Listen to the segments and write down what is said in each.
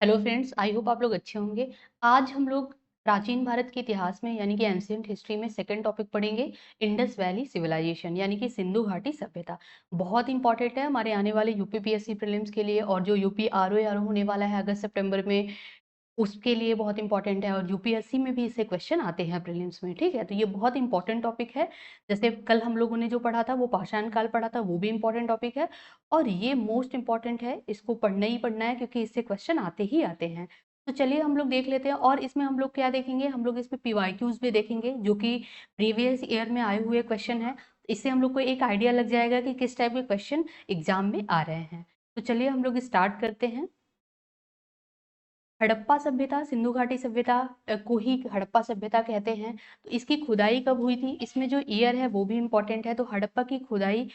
Hello friends, I hope आप लोग अच्छे होंगे। आज हम लोग प्राचीन भारत के इतिहास में यानी कि एंशियंट हिस्ट्री में सेकंड टॉपिक पढ़ेंगे, इंडस वैली सिविलाइजेशन यानी कि सिंधु घाटी सभ्यता। बहुत इंपॉर्टेंट है हमारे आने वाले यूपीपीएससी प्रीलिम्स के लिए, और जो यूपी आरओ होने वाला है अगस्त सितंबर में, उसके लिए बहुत इंपॉर्टेंट है। और यूपीएससी में भी इससे क्वेश्चन आते हैं प्रीलिम्स में, ठीक है। तो ये बहुत इंपॉर्टेंट टॉपिक है। जैसे कल हम लोगों ने जो पढ़ा था वो पाषाण काल पढ़ा था, वो भी इंपॉर्टेंट टॉपिक है। और ये मोस्ट इंपॉर्टेंट है, इसको पढ़ना ही पढ़ना है क्योंकि इससे क्वेश्चन आते ही आते हैं। तो चलिए हम लोग देख लेते हैं। और इसमें हम लोग क्या देखेंगे, हम लोग इसमें पीवाईक्यूज भी देखेंगे जो कि प्रीवियस ईयर में आए हुए क्वेश्चन है। इससे हम लोग को एक आइडिया लग जाएगा कि किस टाइप के क्वेश्चन एग्जाम में आ रहे हैं। तो चलिए हम लोग स्टार्ट करते हैं। हड़प्पा सभ्यता, सिंधु घाटी सभ्यता को ही हड़प्पा सभ्यता कहते हैं। तो इसकी खुदाई कब हुई थी, इसमें जो ईयर है वो भी इम्पोर्टेंट है। तो हड़प्पा की खुदाई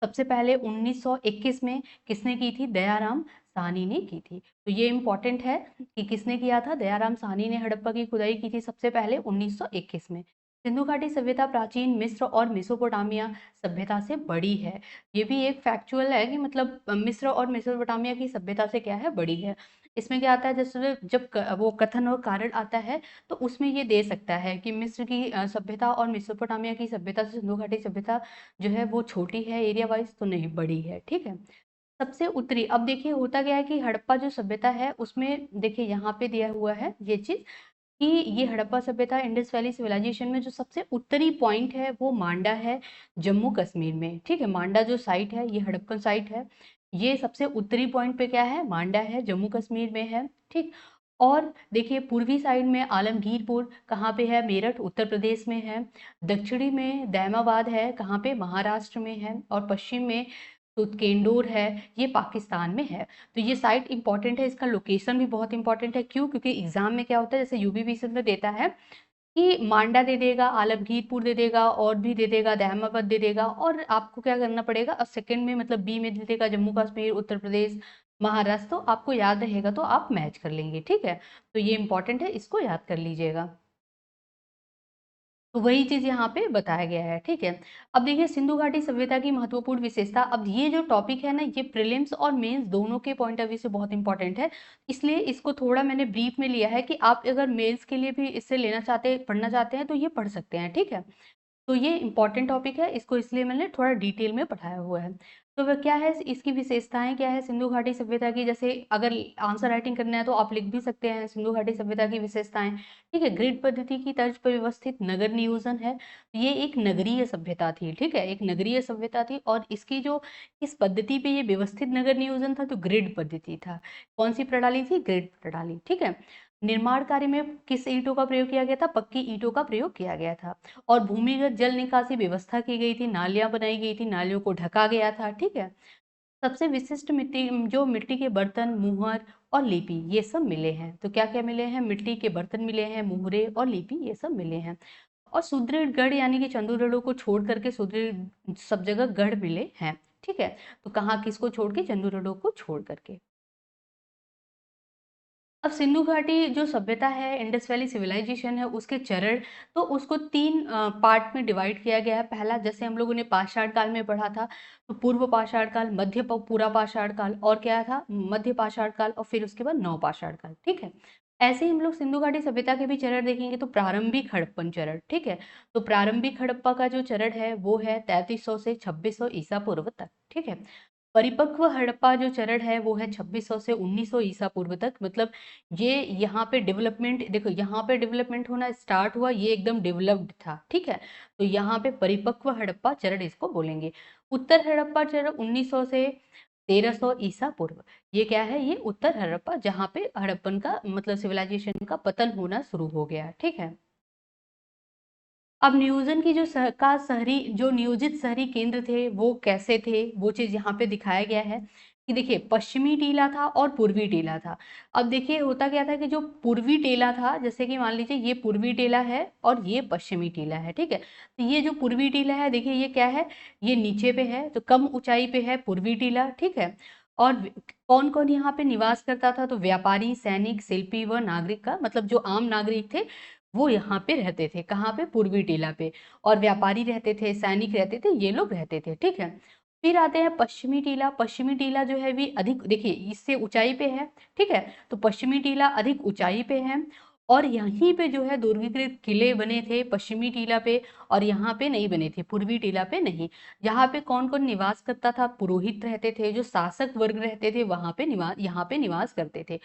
सबसे पहले 1921 में किसने की थी, दयाराम साहनी ने की थी। तो ये इम्पोर्टेंट है कि किसने किया था, दयाराम साहनी ने हड़प्पा की खुदाई की थी सबसे पहले 1921 में। सिंधु घाटी सभ्यता प्राचीन मिस्र और मेसोपोटामिया सभ्यता से बड़ी है। ये भी एक फैक्चुअल है कि मतलब मिस्र और मेसोपोटामिया की सभ्यता से क्या है, बड़ी है। इसमें क्या आता है, जैसे जब वो कथन और कारण आता है तो उसमें ये दे सकता है कि मिस्र की सभ्यता और मेसोपोटामिया की सभ्यता से सिंधु घाटी सभ्यता जो है वो छोटी है एरिया वाइज, तो नहीं बड़ी है, ठीक है। सबसे उत्तरी, अब देखिए होता क्या है कि हड़प्पा जो सभ्यता है उसमें देखिए यहाँ पे दिया हुआ है ये चीज कि ये हड़प्पा सभ्यता इंडस वैली सिविलाइजेशन में जो सबसे उत्तरी पॉइंट है वो मांडा है, जम्मू कश्मीर में, ठीक है। मांडा जो साइट है ये हड़प्पन साइट है। ये सबसे उत्तरी पॉइंट पे क्या है, मांडा है, जम्मू कश्मीर में है, ठीक। और देखिए पूर्वी साइड में आलमगीरपुर कहाँ पे है, मेरठ उत्तर प्रदेश में है। दक्षिणी में दैमाबाद है, कहाँ पे, महाराष्ट्र में है। और पश्चिम में तुतकेंडोर है, ये पाकिस्तान में है। तो ये साइट इंपॉर्टेंट है, इसका लोकेशन भी बहुत इंपॉर्टेंट है। क्यों, क्योंकि एग्जाम में क्या होता है, जैसे यूपीपीएससी में देता है कि मांडा दे देगा, आलमगीरपुर दे देगा, और भी दे देगा, दहमाबाद दे देगा, और आपको क्या करना पड़ेगा, अब सेकंड में मतलब बी में दे देगा जम्मू कश्मीर, उत्तर प्रदेश, महाराष्ट्र। तो आपको याद रहेगा तो आप मैच कर लेंगे, ठीक है। तो ये इंपॉर्टेंट है, इसको याद कर लीजिएगा। तो वही चीज यहाँ पे बताया गया है, ठीक है। अब देखिए सिंधु घाटी सभ्यता की महत्वपूर्ण विशेषता। अब ये जो टॉपिक है ना, ये प्रीलिम्स और मेंस दोनों के पॉइंट ऑफ व्यू से बहुत इंपॉर्टेंट है। इसलिए इसको थोड़ा मैंने ब्रीफ में लिया है कि आप अगर मेंस के लिए भी इससे लेना चाहते, पढ़ना चाहते हैं तो ये पढ़ सकते हैं, ठीक है। तो ये इंपॉर्टेंट टॉपिक है, इसको इसलिए मैंने थोड़ा डिटेल में पढ़ाया हुआ है। तो वह क्या है, इसकी विशेषताएं क्या है सिंधु घाटी सभ्यता की। जैसे अगर आंसर राइटिंग करना है तो आप लिख भी सकते हैं सिंधु घाटी सभ्यता की विशेषताएं, ठीक है। ग्रिड पद्धति की तर्ज पर व्यवस्थित नगर नियोजन है। ये एक नगरीय सभ्यता थी, ठीक है, एक नगरीय सभ्यता थी। और इसकी जो इस पद्धति पे ये व्यवस्थित नगर नियोजन था तो ग्रिड पद्धति था। कौन सी प्रणाली थी, ग्रिड प्रणाली, ठीक है। निर्माण कार्य में किस ईंटों का प्रयोग किया गया था, पक्की ईंटों का प्रयोग किया गया था। और भूमिगत जल निकासी व्यवस्था की गई थी, नालियां बनाई गई थी, नालियों को ढका गया था, ठीक है। सबसे विशिष्ट मिट्टी, जो मिट्टी के बर्तन, मुहर और लिपि, ये सब मिले हैं। तो क्या क्या मिले हैं, मिट्टी के बर्तन मिले हैं, मुहरे और लिपि, ये सब मिले हैं। और सुदृढ़ गढ़ यानी कि चंदूगढ़ों को छोड़ करके सुदृढ़ सब जगह गढ़ मिले हैं, ठीक है। तो कहाँ, किसको छोड़ के, चंदूगढ़ों को छोड़ करके। अब सिंधु घाटी जो सभ्यता है, इंडस वैली सिविलाइजेशन है, उसके चरण, तो उसको तीन पार्ट में डिवाइड किया गया है। पहला, जैसे हम लोगों ने पाषाण काल में पढ़ा था, तो पूर्व पाषाण काल, पूरा पाषाण काल, और क्या था, मध्य पाषाण काल, और फिर उसके बाद नव पाषाण काल, ठीक है। ऐसे ही हम लोग सिंधु घाटी सभ्यता के भी चरण देखेंगे। तो प्रारंभिक हड़प्पन चरण, ठीक है। तो प्रारंभिक हड़प्पा का जो चरण है वो है 3300 से 2600 ईसा पूर्व तक, ठीक है। परिपक्व हड़प्पा जो चरण है वो है 2600 से 1900 ईसा पूर्व तक। मतलब ये यहाँ पे डेवलपमेंट देखो, यहाँ पे डेवलपमेंट होना स्टार्ट हुआ, ये एकदम डेवलप्ड था, ठीक है। तो यहाँ पे परिपक्व हड़प्पा चरण इसको बोलेंगे। उत्तर हड़प्पा चरण 1900 से 1300 ईसा पूर्व। ये क्या है, ये उत्तर हड़प्पा, जहाँ पे हड़प्पन का मतलब सिविलाइजेशन का पतन होना शुरू हो गया, ठीक है। अब नियोजन की जो शहरी, जो नियोजित शहरी केंद्र थे वो कैसे थे, वो चीज यहाँ पे दिखाया गया है कि देखिए पश्चिमी टीला था और पूर्वी टीला था। अब देखिए होता क्या था कि जो पूर्वी टीला था, जैसे कि मान लीजिए ये पूर्वी टीला है और ये पश्चिमी टीला है, ठीक है। तो ये जो पूर्वी टीला है, देखिए ये क्या है, ये नीचे पे है, तो कम ऊंचाई पे है पूर्वी टीला, ठीक है। और कौन कौन यहाँ पे निवास करता था, तो व्यापारी, सैनिक, शिल्पी व नागरिक का मतलब जो आम नागरिक थे वो यहाँ पे रहते थे, कहाँ पे, पूर्वी टीला पे। और व्यापारी रहते थे, सैनिक रहते थे, ये लोग रहते थे, ठीक है। फिर आते हैं पश्चिमी टीला। पश्चिमी टीला जो है भी अधिक, देखिए इससे ऊंचाई पे है, ठीक है, तो पश्चिमी टीला अधिक ऊंचाई पे है। और यहीं पे जो है दुर्गीकृत किले बने थे पश्चिमी टीला पे, और यहाँ पे नहीं बने थे, पूर्वी टीला पे नहीं। यहाँ पे कौन कौन निवास करता था? पुरोहित रहते थे, जो शासक वर्ग रहते थे वहां पे निवास, यहाँ पे निवास करते थे।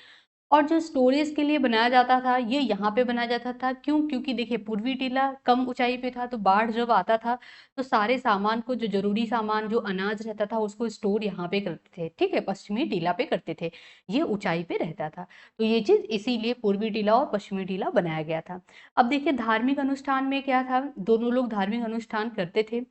और जो स्टोरेज के लिए बनाया जाता था ये यहाँ पे बनाया जाता था। क्यों? क्योंकि देखिए पूर्वी टीला कम ऊंचाई पे था, तो बाढ़ जब आता था तो सारे सामान को, जो जरूरी सामान, जो अनाज रहता था उसको स्टोर यहाँ पे करते थे, ठीक है, पश्चिमी टीला पे करते थे, ये ऊंचाई पे रहता था। तो ये चीज इसीलिए पूर्वी टीला और पश्चिमी टीला बनाया गया था। अब देखिए धार्मिक अनुष्ठान में क्या था, दोनों लोग धार्मिक अनुष्ठान करते थे।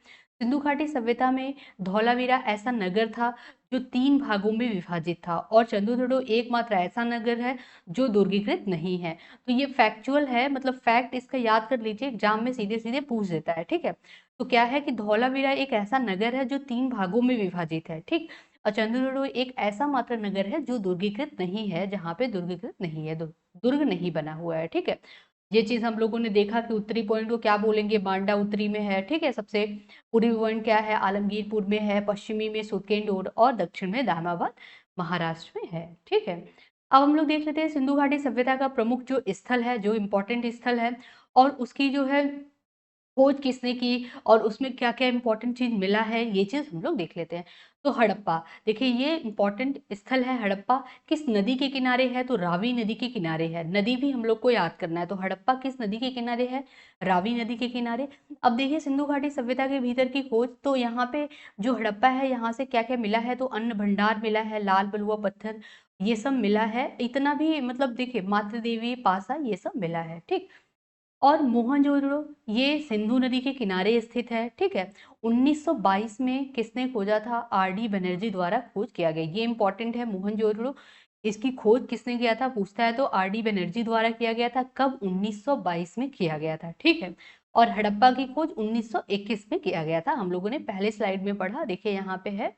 सिंधु घाटी सभ्यता में धौलावीरा ऐसा नगर था जो 3 भागों में विभाजित था, और चंद्रद्रोण एकमात्र ऐसा नगर है जो दुर्गीकृत नहीं है। तो ये फैक्चुअल है, मतलब फैक्ट इसका याद कर लीजिए, एग्जाम में सीधे सीधे पूछ देता है, ठीक है। तो क्या है कि धौलावीरा एक ऐसा नगर है जो 3 भागों में विभाजित है, ठीक। और चंद्रद्रोण एक ऐसा मात्र नगर है जो दुर्गीकृत नहीं है, जहाँ पे दुर्गीकृत नहीं है, दुर्ग नहीं बना हुआ है, ठीक है। ये चीज हम लोगों ने देखा कि उत्तरी पॉइंट को क्या बोलेंगे, बांडा उत्तरी में है, ठीक है, सबसे पूर्वी पॉइंट क्या है, आलमगीरपुर में है, पश्चिमी में सुदकेंड और दक्षिण में दामाबाद महाराष्ट्र में है, ठीक है। अब हम लोग देख लेते हैं सिंधु घाटी सभ्यता का प्रमुख जो स्थल है, जो इम्पोर्टेंट स्थल है, और उसकी जो है खोज किसने की, और उसमें क्या क्या इंपॉर्टेंट चीज मिला है, ये चीज हम लोग देख लेते हैं। तो हड़प्पा, देखिए ये इंपॉर्टेंट स्थल है हड़प्पा। किस नदी के किनारे है? तो रावी नदी के किनारे है। नदी भी हम लोग को याद करना है। तो हड़प्पा किस नदी के किनारे है? रावी नदी के किनारे। अब देखिए सिंधु घाटी सभ्यता के भीतर की खोज, तो यहाँ पे जो हड़प्पा है यहाँ से क्या क्या मिला है? तो अन्न भंडार मिला है, लाल बलुआ पत्थर, ये सब मिला है। इतना भी मतलब देखिए मातृ देवी पासा ये सब मिला है, ठीक। और मोहनजोदड़ो ये सिंधु नदी के किनारे स्थित है, ठीक है। 1922 में किसने खोजा था? आर डी बनर्जी द्वारा खोज किया गया। ये इंपॉर्टेंट है मोहनजोदड़ो, इसकी खोज किसने किया था पूछता है तो आर डी बनर्जी द्वारा किया गया था। कब? 1922 में किया गया था, ठीक है। और हड़प्पा की खोज 1921 में किया गया था, हम लोगों ने पहले स्लाइड में पढ़ा, देखिए यहाँ पे है।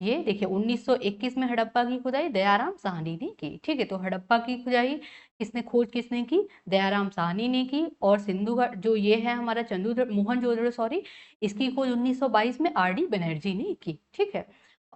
ये देखिए 1921 में हड़प्पा की खुदाई दयाराम साहनी ने की, ठीक है। तो हड़प्पा की खुदाई किसने, खोज किसने की? दयाराम साहनी ने की। और सिंधु घाट जो ये है हमारा मोहनजोदड़ो, सॉरी, इसकी खोज 1922 में आर डी बनर्जी ने की, ठीक है।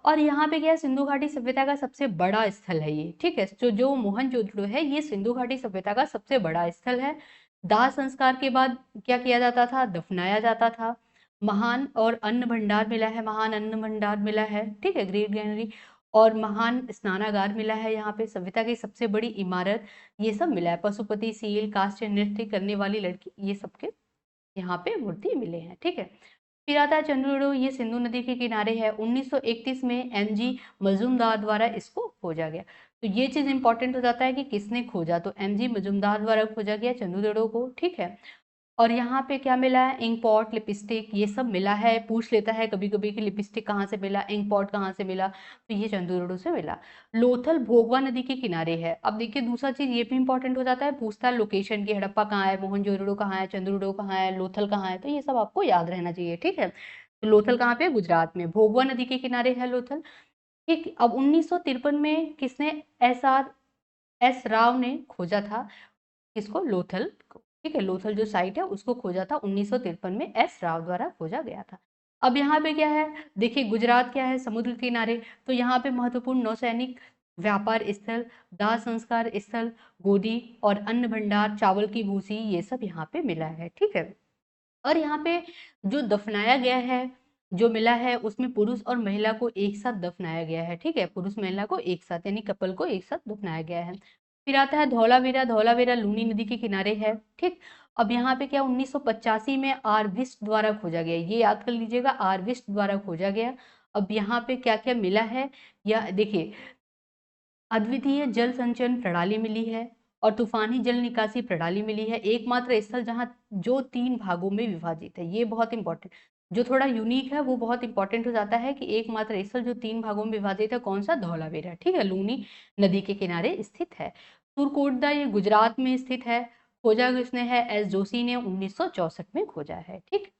और यहाँ पे क्या है, सिंधु घाटी सभ्यता का सबसे बड़ा स्थल है ये, ठीक है। तो जो मोहनजोदड़ो है ये सिंधु घाटी सभ्यता का सबसे बड़ा स्थल है। दाह संस्कार के बाद क्या किया जाता था? दफनाया जाता था। महान और अन्न भंडार मिला है, महान अन्न भंडार मिला है, ठीक है, ग्रेट ग्रेनरी। और महान स्नानागार मिला है, यहाँ पे सभ्यता की सबसे बड़ी इमारत, ये सब मिला है। पशुपति सील, कांस्य नृत्य करने वाली लड़की, ये सबके यहाँ पे मूर्ति मिले हैं, ठीक है। फिर आता है चंद्रद्रोण, ये सिंधु नदी के किनारे है। 1931 में एमजी मजूमदार द्वारा इसको खोजा गया। तो ये चीज इंपॉर्टेंट हो जाता है कि किसने खोजा, तो एमजी मजूमदार द्वारा खोजा गया चंद्रद्रोण को, ठीक है। और यहाँ पे क्या मिला है? इंक पॉट, लिपस्टिक, ये सब मिला है। पूछ लेता है कभी कभी कि लिपस्टिक कहाँ से मिला, इंक पॉट कहाँ से मिला, तो ये चंद्रद्रोण से मिला। लोथल भोगवा नदी के किनारे है। अब देखिए दूसरा चीज ये भी इंपॉर्टेंट हो जाता है, पूछता है लोकेशन की, हड़प्पा कहाँ है, मोहनजोदड़ो कहाँ है, चंद्रद्रोण कहाँ है, लोथल कहाँ है, तो ये सब आपको याद रहना चाहिए, ठीक है। तो लोथल कहाँ पे? गुजरात में। भोगवा नदी के किनारे है लोथल, ठीक। अब 1953 में किसने, एस आर एस राव ने खोजा था, किसको? लोथल को, ठीक है। लोथल जो साइट है उसको खोजा था 1953 में, एस राव द्वारा खोजा गया था। अब यहाँ पे क्या है, देखिए गुजरात क्या है, समुद्र किनारे, तो यहाँ पे महत्वपूर्ण नौसैनिक व्यापार स्थल, दाह संस्कार स्थल, गोदी और अन्न भंडार, चावल की भूसी, ये सब यहाँ पे मिला है, ठीक है। और यहाँ पे जो दफनाया गया है, जो मिला है उसमें पुरुष और महिला को एक साथ दफनाया गया है, ठीक है, पुरुष महिला को एक साथ, यानी कपल को एक साथ दफनाया गया है। फिर आता है धौलावीरा। धौलावीरा लूनी नदी के किनारे है, ठीक। अब यहाँ पे क्या 1985 में आरविस्ट द्वारा खोजा गया, ये याद कर लीजिएगा, आरविस्ट द्वारा खोजा गया। अब यहाँ पे क्या क्या मिला है, या देखिए अद्वितीय जल संचयन प्रणाली मिली है, और तूफानी जल निकासी प्रणाली मिली है। एकमात्र स्थल जहां जो 3 भागों में विभाजित है, ये बहुत इंपॉर्टेंट, जो थोड़ा यूनिक है वो बहुत इंपॉर्टेंट हो जाता है कि एकमात्र स्थल जो 3 भागों में विभाजित है, कौन सा? धौलावीरा, ठीक है, लूनी नदी के किनारे स्थित है। तुरकोटदा ये गुजरात में स्थित है। खोजा किसने है? एस जोशी ने 1964 में खोजा है, ठीक।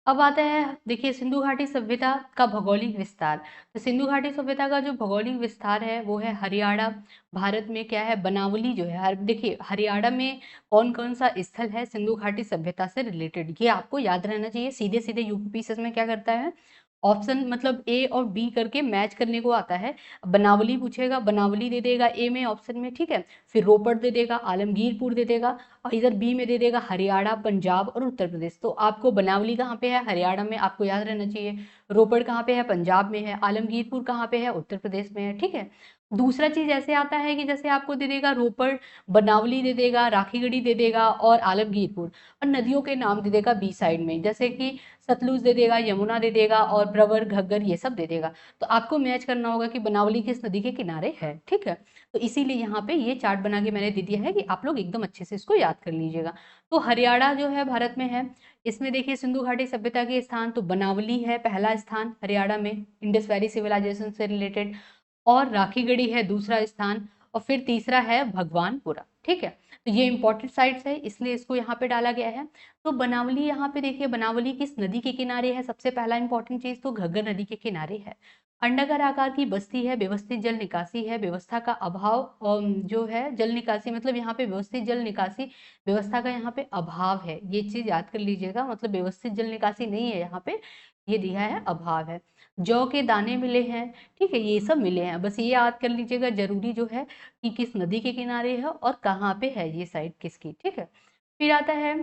अब आता है देखिए सिंधु घाटी सभ्यता का भौगोलिक विस्तार। तो सिंधु घाटी सभ्यता का जो भौगोलिक विस्तार है वो है हरियाणा। भारत में क्या है, बनावली जो है, देखिए हरियाणा में कौन कौन सा स्थल है सिंधु घाटी सभ्यता से रिलेटेड, ये आपको याद रहना चाहिए। सीधे सीधे यूपीपीसीएस में क्या करता है, ऑप्शन मतलब ए और बी करके मैच करने को आता है। बनावली पूछेगा, बनावली दे देगा ए में ऑप्शन में, ठीक है। फिर रोपड़ दे देगा, आलमगीरपुर दे देगा, और इधर बी में दे देगा हरियाणा, पंजाब और उत्तर प्रदेश। तो आपको बनावली कहाँ पे है, हरियाणा में, आपको याद रहना चाहिए। रोपड़ कहाँ पे है, पंजाब में है। आलमगीरपुर कहाँ पे है, उत्तर प्रदेश में है, ठीक है। दूसरा चीज ऐसे आता है कि जैसे आपको दे देगा रोपड़, बनावली दे देगा, राखीगढ़ी दे देगा और आलमगीरपुर, और नदियों के नाम दे देगा बी साइड में, जैसे कि सतलुज दे देगा, यमुना दे देगा और प्रवर, घग्गर, ये सब दे देगा। तो आपको मैच करना होगा कि बनावली किस नदी के किनारे है, ठीक है। तो इसीलिए यहाँ पे ये चार्ट बना के मैंने दे दिया है कि आप लोग एकदम अच्छे से इसको याद कर लीजिएगा। तो हरियाणा जो है भारत में है, इसमें देखिए सिंधु घाटी सभ्यता के स्थान तो बनावली है पहला स्थान हरियाणा में, इंडस वैली सिविलाइजेशन से रिलेटेड, और राखीगढ़ी है दूसरा स्थान, और फिर तीसरा है भगवानपुरा, ठीक है। तो ये इंपॉर्टेंट साइट्स है इसलिए इसको यहाँ पे डाला गया है। तो बनावली, यहाँ पे देखिए बनावली किस नदी के किनारे है, सबसे पहला इंपॉर्टेंट चीज तो घग्गर नदी के किनारे है। अंडाकार आकार की बस्ती है, व्यवस्थित जल निकासी है, व्यवस्था का अभाव, जो है जल निकासी मतलब यहाँ पे व्यवस्थित जल निकासी व्यवस्था का यहाँ पे अभाव है, ये चीज याद कर लीजिएगा, मतलब व्यवस्थित जल निकासी नहीं है यहाँ पे, ये दिया है अभाव है। जौ के दाने मिले हैं, ठीक है, ये सब मिले हैं, बस ये याद कर लीजिएगा जरूरी जो है कि किस नदी के किनारे है और कहाँ पे है ये साइड किसकी, ठीक है। फिर आता है,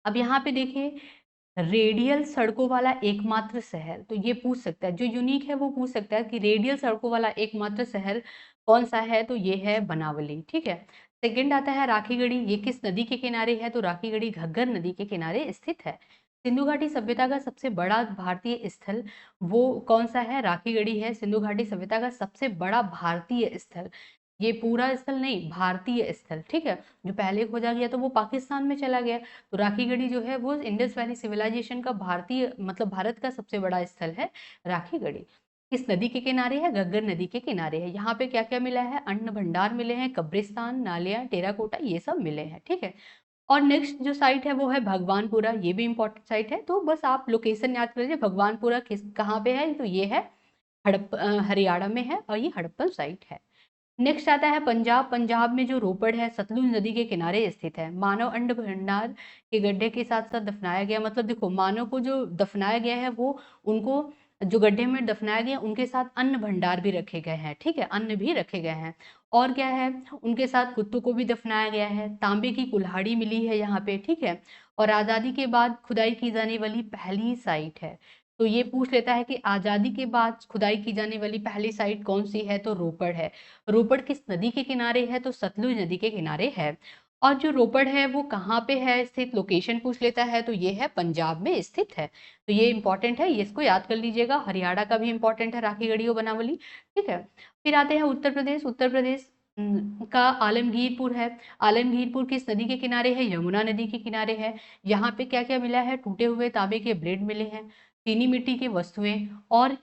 अब यहाँ पे देखिए रेडियल सड़कों वाला एकमात्र शहर, तो ये पूछ सकता है, जो यूनिक है वो पूछ सकता है कि रेडियल सड़कों वाला एकमात्र शहर कौन सा है, तो ये है बनावली, ठीक है। सेकंड आता है राखीगढ़ी, ये किस नदी के किनारे है, तो राखीगढ़ी घग्गर नदी के किनारे स्थित है। सिंधु घाटी सभ्यता का सबसे बड़ा भारतीय स्थल वो कौन सा है, राखीगढ़ी है सिंधु घाटी सभ्यता का सबसे बड़ा भारतीय स्थल। ये पूरा स्थल नहीं, भारतीय स्थल, ठीक है। जो पहले खोजा गया तो वो पाकिस्तान में चला गया, तो राखीगढ़ी जो है वो इंडस वैली सिविलाइजेशन का भारतीय मतलब भारत का सबसे बड़ा स्थल है राखीगढ़ी। किस नदी के किनारे है, घग्गर नदी के किनारे है। यहाँ पे क्या क्या मिला है, अन्न भंडार मिले हैं, कब्रिस्तान, नालियां, टेराकोटा, ये सब मिले हैं, ठीक है। और नेक्स्ट जो साइट है वो है भगवानपुरा, ये भी इंपॉर्टेंट साइट है, तो बस आप लोकेशन याद कर लीजिए, भगवानपुरा किस कहाँ पे है, तो ये है हरियाणा में है और ये हड़प्पन साइट है। नेक्स्ट आता है पंजाब, पंजाब में जो रोपड़ है सतलुज नदी के किनारे स्थित है। मानव अंड भंडार के गड्ढे के साथ साथ दफनाया गया, मतलब देखो मानव को जो दफनाया गया है वो उनको जो गड्ढे में दफनाया गया उनके साथ अन्न भंडार भी रखे गए हैं, ठीक है, अन्न भी रखे गए हैं। और क्या है, उनके साथ कुत्तों को भी दफनाया गया है। तांबे की कुल्हाड़ी मिली है यहाँ पे, ठीक है। और आजादी के बाद खुदाई की जाने वाली पहली साइट है, तो ये पूछ लेता है कि आजादी के बाद खुदाई की जाने वाली पहली साइट कौन सी है, तो रोपड़ है। रोपड़ किस नदी के किनारे है, तो सतलुज नदी के किनारे है। और जो रोपड़ है वो कहाँ पे है स्थित, लोकेशन पूछ लेता है, तो ये है पंजाब में स्थित है। तो ये इंपॉर्टेंट है, ये इसको याद कर लीजिएगा। हरियाणा का भी इंपॉर्टेंट है, राखीगढ़ी और बनावली, ठीक है। फिर आते हैं उत्तर प्रदेश, उत्तर प्रदेश का आलमगीरपुर है। आलमगीरपुर किस नदी के किनारे है, यमुना नदी के किनारे है। यहाँ पे क्या क्या मिला है, टूटे हुए तांबे के ब्लेड मिले हैं, चीनी मिट्टी की वस्तुएं, और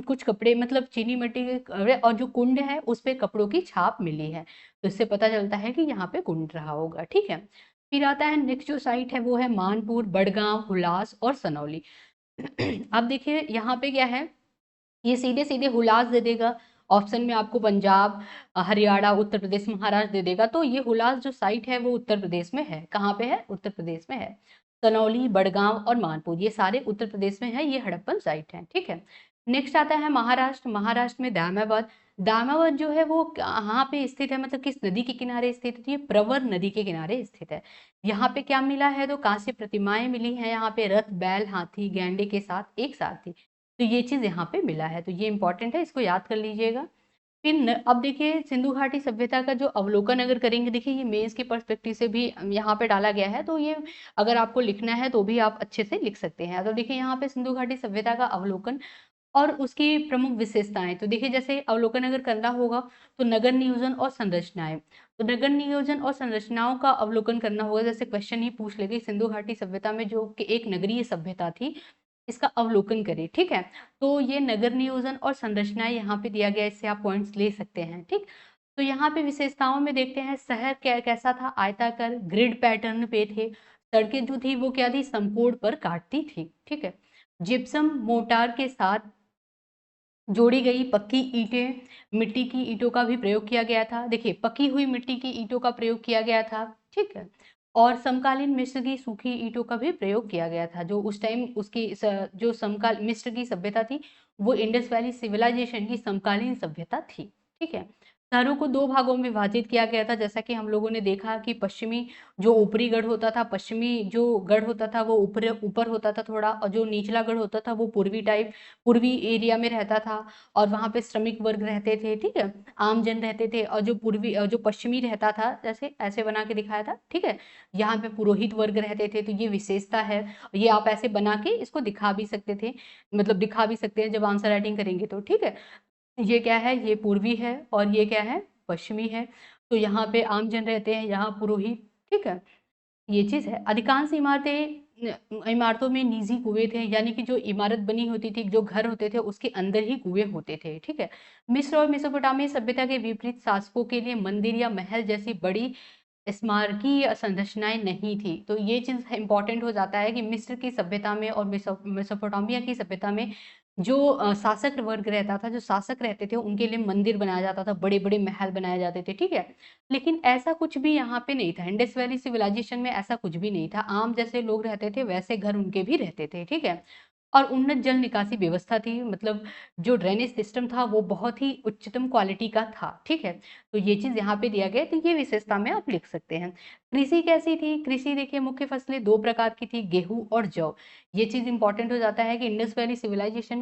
कुछ कपड़े, मतलब चीनी मिट्टी के कपड़े, और जो कुंड है उस पे कपड़ों की छाप मिली है, तो इससे पता चलता है कि यहाँ पे कुंड रहा होगा, ठीक है। फिर आता है नेक्स्ट जो साइट है वो है मानपुर, बड़गांव, हुलास और सनौली। अब देखिए यहाँ पे क्या है, ये सीधे सीधे हुलास दे देगा, ऑप्शन में आपको पंजाब, हरियाणा, उत्तर प्रदेश, महाराष्ट्र दे देगा, तो ये हुलास जो साइट है वो उत्तर प्रदेश में है, कहाँ पे है, उत्तर प्रदेश में है। सनौली, बड़गांव और मानपुर ये सारे उत्तर प्रदेश में है, ये हड़प्पन साइट है, ठीक है। नेक्स्ट आता है महाराष्ट्र, महाराष्ट्र में दामाबाद। दामाबाद जो है वो कहाँ पे स्थित है, मतलब किस नदी के किनारे स्थित है, तो ये प्रवर नदी के किनारे स्थित है। यहाँ पे क्या मिला है, तो कांस्य प्रतिमाएं मिली हैं, यहाँ पे रथ, बैल, हाथी, गैंडे के साथ एक साथ थी, तो ये चीज यहाँ पे मिला है, तो ये इंपॉर्टेंट है, इसको याद कर लीजिएगा। फिर अब देखिए सिंधु घाटी सभ्यता का जो अवलोकन अगर करेंगे, देखिए ये मेंस के पर्सपेक्टिव से भी यहाँ पे डाला गया है, तो ये अगर आपको लिखना है तो भी आप अच्छे से लिख सकते हैं। तो देखिए यहाँ पे सिंधु घाटी सभ्यता का अवलोकन और उसकी प्रमुख विशेषताएं, तो देखिए जैसे अवलोकन अगर करना होगा तो नगर नियोजन और संरचनाएं, तो नगर नियोजन और संरचनाओं का अवलोकन करना होगा, जैसे क्वेश्चन ही पूछ लेगी सिंधु घाटी सभ्यता में जो कि एक नगरीय सभ्यता थी, इसका अवलोकन करें, ठीक है। तो ये नगर नियोजन और संरचनाएं यहाँ पे दिया गया, इससे आप पॉइंट्स ले सकते हैं, ठीक। तो यहाँ पे विशेषताओं में देखते हैं, शहर कैसा था, आयताकार ग्रिड पैटर्न पे थे, सड़कें जो थी वो क्या थी, समकोण पर काटती थी। ठीक है। जिप्सम मोर्टार के साथ जोड़ी गई पक्की ईंटें, मिट्टी की ईंटों का भी प्रयोग किया गया था। देखिए, पकी हुई मिट्टी की ईंटों का प्रयोग किया गया था। ठीक है। और समकालीन मिस्र की सूखी ईंटों का भी प्रयोग किया गया था। जो उस टाइम उसकी जो समकाल मिस्र की सभ्यता थी, वो इंडस वैली सिविलाइजेशन की समकालीन सभ्यता थी। ठीक है। शहरों को दो भागों में विभाजित किया गया था, जैसा कि हम लोगों ने देखा कि पश्चिमी जो ऊपरी गढ़ होता था, पश्चिमी जो गढ़ होता था वो ऊपर ऊपर होता था थोड़ा, और जो निचला गढ़ होता था वो पूर्वी टाइप, पूर्वी एरिया में रहता था। और वहाँ पे श्रमिक वर्ग रहते थे। ठीक है। आम जन रहते थे। और जो पूर्वी जो पश्चिमी रहता था, जैसे ऐसे बना के दिखाया था। ठीक है। यहाँ पे पुरोहित वर्ग रहते थे। तो ये विशेषता है। ये आप ऐसे बना के इसको दिखा भी सकते थे, मतलब दिखा भी सकते हैं जब आंसर राइटिंग करेंगे तो। ठीक है। ये क्या है, ये पूर्वी है, और ये क्या है, पश्चिमी है। तो यहाँ पे आम जन रहते हैं, यहाँ पुरोहित। ठीक है। ये चीज है। अधिकांश इमारतों में निजी कुएं थे, यानी कि जो इमारत बनी होती थी, जो घर होते थे, उसके अंदर ही कुएं होते थे। ठीक है। मिस्र और मेसोपोटामिया सभ्यता के विपरीत शासकों के लिए मंदिर या महल जैसी बड़ी स्मारकीय संरचनाएं नहीं थी। तो ये चीज इंपॉर्टेंट हो जाता है कि मिस्र की सभ्यता में और मेसोपोटामिया की सभ्यता में जो शासक वर्ग रहता था, जो शासक रहते थे, उनके लिए मंदिर बनाया जाता था, बड़े बड़े महल बनाए जाते थे। ठीक है। लेकिन ऐसा कुछ भी यहाँ पे नहीं था। इंडस वैली सिविलाइजेशन में ऐसा कुछ भी नहीं था। आम जैसे लोग रहते थे वैसे घर उनके भी रहते थे। ठीक है। और उन्नत जल निकासी व्यवस्था थी, मतलब जो ड्रेनेज सिस्टम था वो बहुत ही उच्चतम क्वालिटी का था। ठीक है। तो ये चीज यहाँ पे दिया गया है, तो ये विशेषता में आप लिख सकते हैं। कृषि कैसी थी? कृषि देखिए, मुख्य फसलें दो प्रकार की थी, गेहूं और जौ। ये चीज इंपॉर्टेंट हो जाता है कि इंडस वैली सिविलाइजेशन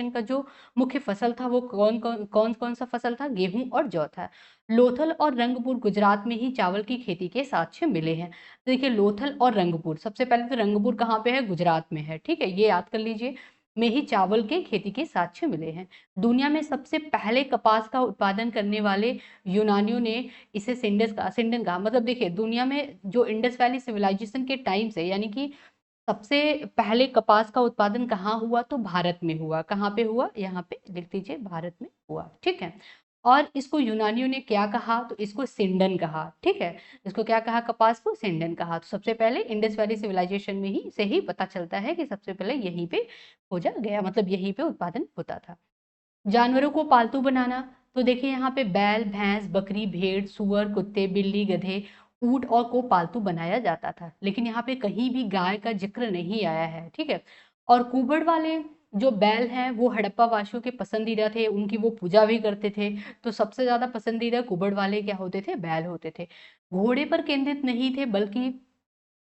का जो मुख्य फसल था वो कौन कौन सा फसल था? गेहूं और जौ था। लोथल और रंगपुर गुजरात में ही चावल की खेती के साक्ष्य मिले हैं। तो देखिए, लोथल और रंगपुर, सबसे पहले तो रंगपुर कहाँ पे है? गुजरात में है। ठीक है, ये याद कर लीजिए। में ही चावल के खेती के साक्ष्य मिले हैं। दुनिया में सबसे पहले कपास का उत्पादन करने वाले यूनानियों ने इसे सिंडन कहा। मतलब देखिए, दुनिया में जो इंडस वैली सिविलाइजेशन के टाइम से, यानी कि सबसे पहले कपास का उत्पादन कहाँ हुआ? तो भारत में हुआ। कहाँ पे हुआ? यहाँ पे लिख दीजिए, भारत में हुआ। ठीक है। और इसको यूनानियों ने क्या कहा? तो इसको सिंडन कहा। ठीक है। इसको क्या कहा? कपास को सिंडन कहा। तो सबसे पहले इंडस वैली सिविलाइजेशन में ही से ही पता चलता है कि सबसे पहले यहीं पे खोजा गया, मतलब यहीं पे उत्पादन होता था। जानवरों को पालतू बनाना, तो देखिए यहाँ पे बैल, भैंस, बकरी, भेड़, सुअर, कुत्ते, बिल्ली, गधे, ऊंट और को पालतू बनाया जाता था। लेकिन यहाँ पे कहीं भी गाय का जिक्र नहीं आया है। ठीक है। और कुबड़ वाले जो बैल हैं वो हड़प्पा वासियों के पसंदीदा थे, उनकी वो पूजा भी करते थे। तो सबसे ज्यादा पसंदीदा कुबड़ वाले क्या होते थे? बैल होते थे। घोड़े पर केंद्रित नहीं थे, बल्कि